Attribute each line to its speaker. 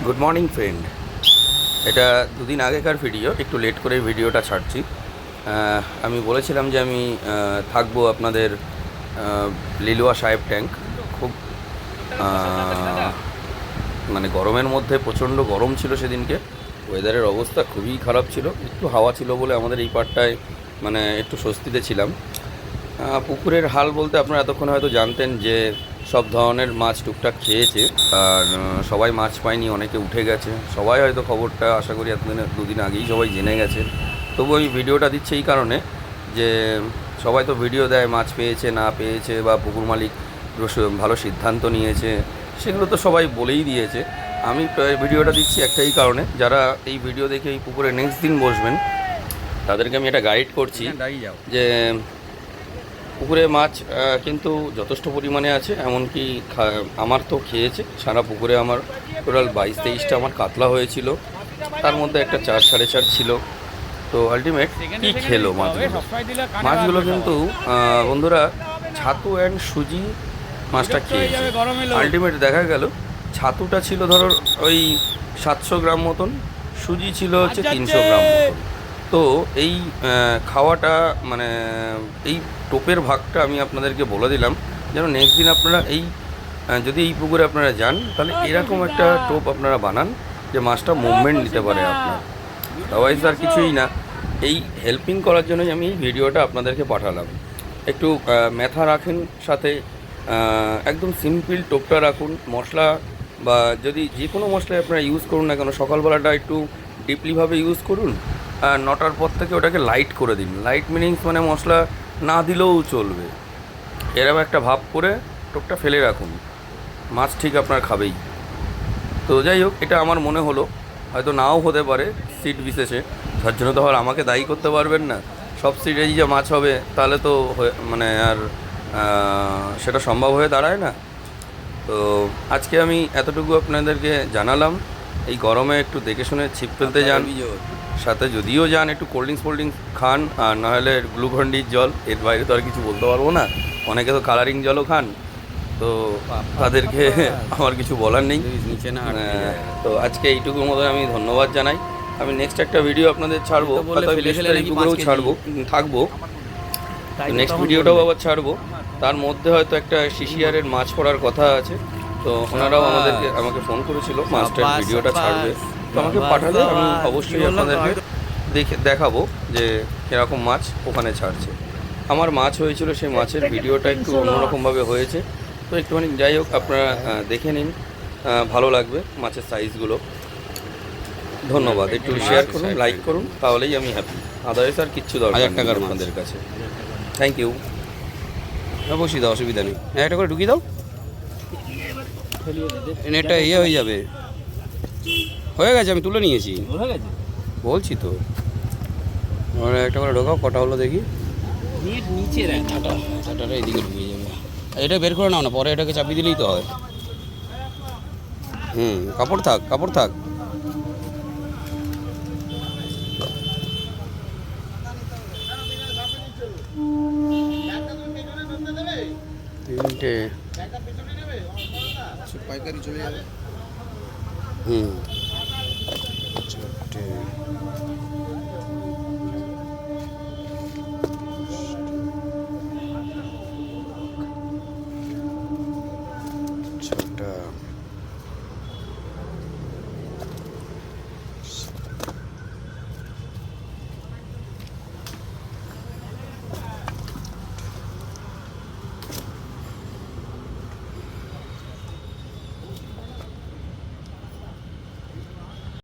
Speaker 1: Good morning friend. এটা দুদিন আগেকার ভিডিও, একটু লেট করে ভিডিওটা ছাড়ছি। আমি বলেছিলাম যে আমি থাকবো আপনাদের লিলুয়া সাহেব ট্যাঙ্ক। খুব মানে গরমের মধ্যে প্রচণ্ড গরম ছিল সেদিনকে, ওয়েদারের অবস্থা খুবই খারাপ ছিল। একটু হাওয়া ছিল বলে আমাদের এই পার্টটায় মানে একটু স্বস্তিতে ছিলাম। পুকুরের হাল বলতে আপনারা এতক্ষণ হয়তো জানতেন যে সব ধরনের মাছ টুকটাক খেয়েছে, আর সবাই মাছ পায়নি, অনেকে উঠে গেছে। সবাই হয়তো খবরটা আশা করি দুদিন আগেই সবাই জেনে গেছে। তবু আমি ভিডিওটা দিচ্ছি এই কারণে যে সবাই তো ভিডিও দেয় মাছ পেয়েছে না পেয়েছে, বা পুকুর মালিক ভালো সিদ্ধান্ত নিয়েছে, সেগুলো তো সবাই বলেই দিয়েছে। আমি ভিডিওটা দিচ্ছি একটাই কারণে, যারা এই ভিডিও দেখে এই পুকুরে নেক্সট দিন বসবেন তাদেরকে আমি এটা গাইড করছি যে পুকুরে মাছ কিন্তু যথেষ্ট পরিমাণে আছে। এমনকি আমার তো খেয়েছে সারা পুকুরে, আমার টোটাল 22-23টা আমার কাতলা হয়েছিল, তার মধ্যে একটা 4-4.5 ছিল। তো আলটিমেট কী খেলো মাছগুলো কিন্তু বন্ধুরা ছাতু অ্যান্ড সুজি মাছটা খেয়েছে। আলটিমেট দেখা গেল ছাতুটা ছিল ধরো ওই 700 গ্রাম মতন, সুজি ছিল হচ্ছে 300 গ্রাম মতন। তো এই খাওয়াটা মানে এই টোপের ভাগটা আমি আপনাদেরকে বলে দিলাম, যেন নেক্সট দিন আপনারা যদি এই পুকুরে আপনারা যান তাহলে এরকম একটা টোপ আপনারা বানান যে মাছটা মুভমেন্ট নিতে পারে আপনার। আদারওয়াইজ আর কিছুই না, এই হেল্পিং করার জন্যই আমি এই ভিডিওটা আপনাদেরকে পাঠালাম। একটু মেথা রাখেন সাথে, একদম সিম্পল টোপটা রাখুন। মশলা বা যদি যে কোনো মশলা আপনারা ইউজ করুন না কেন, সকালবেলাটা একটু ডিপলিভাবে ইউজ করুন, 9টার পর থেকে ওটাকে লাইট করে দিন। লাইট মিনিংস মানে মশলা না দিলেও চলবে, এরকম একটা ভাব করে টোপটা ফেলে রাখুন, মাছ ঠিক আপনার খাবেই। তো যাই হোক, এটা আমার মনে হলো, হয়তো নাও হতে পারে সিট বিশেষে, তার জন্য তো আর আমাকে দায়ী করতে পারবেন না। সব সিটেই যে মাছ হবে তাহলে তো মানে আর সেটা সম্ভব হয়ে দাঁড়ায় না। তো আজকে আমি এতটুকু আপনাদেরকে জানালাম। এই গরমে একটু দেখে শুনে ছিপ ফেলতে যান, সাথে যদিও যান একটু কোল্ড ড্রিঙ্কস খান, আর নাহলে গ্লুকন্ডির জল, এর বাইরে তো আর কিছু বলতে পারবো না। অনেকে তো কালারিং জলও খান, তো তাদেরকে আমার কিছু বলার নেই। তো আজকে এইটুকুর মতো আমি ধন্যবাদ জানাই। আমি নেক্সট একটা ভিডিও আপনাদের ছাড়বো, থাকবো নেক্সট ভিডিওটাও আবার ছাড়বো। তার মধ্যে হয়তো একটা শিশিয়ারের মাছ পড়ার কথা আছে, তো ওনারাও আমাকে ফোন করেছিল মাছটার ভিডিওটা ছাড়বে, তো আমাকে পাঠালে আমি অবশ্যই আপনাদেরকে দেখাবো যে কীরকম মাছ ওখানে ছাড়ছে। আমার মাছ হয়েছিল, সেই মাছের ভিডিওটা একটু অন্যরকমভাবে হয়েছে, তো একটুখানি যাই হোক আপনারা দেখে নিন, ভালো লাগবে মাছের সাইজগুলো। ধন্যবাদ, একটু শেয়ার করুন, লাইক করুন, তাহলেই আমি হ্যাপি। আদারওয়াইজ আর কিচ্ছু দরকার টাকার আপনাদের কাছে। Thank you.
Speaker 2: বসিয়ে দাও, অসুবিধা নেই, একটা করে ঢুকিয়ে দাও, নেটটা ইয়ে হয়ে যাবে। হয়ে গেছে, আমি তুলে নিয়েছি, বলছি তো। একটা করে ঢোকাও, কটা হলো দেখি। ছাটাটা এদিকে ঢুকিয়ে যাবে, এটা বের করে নাও না, পরে এটাকে চাপিয়ে দিলেই তো হয়। কাপড় থাক।
Speaker 1: তিনটে
Speaker 3: পাইকারি চলে যাবে।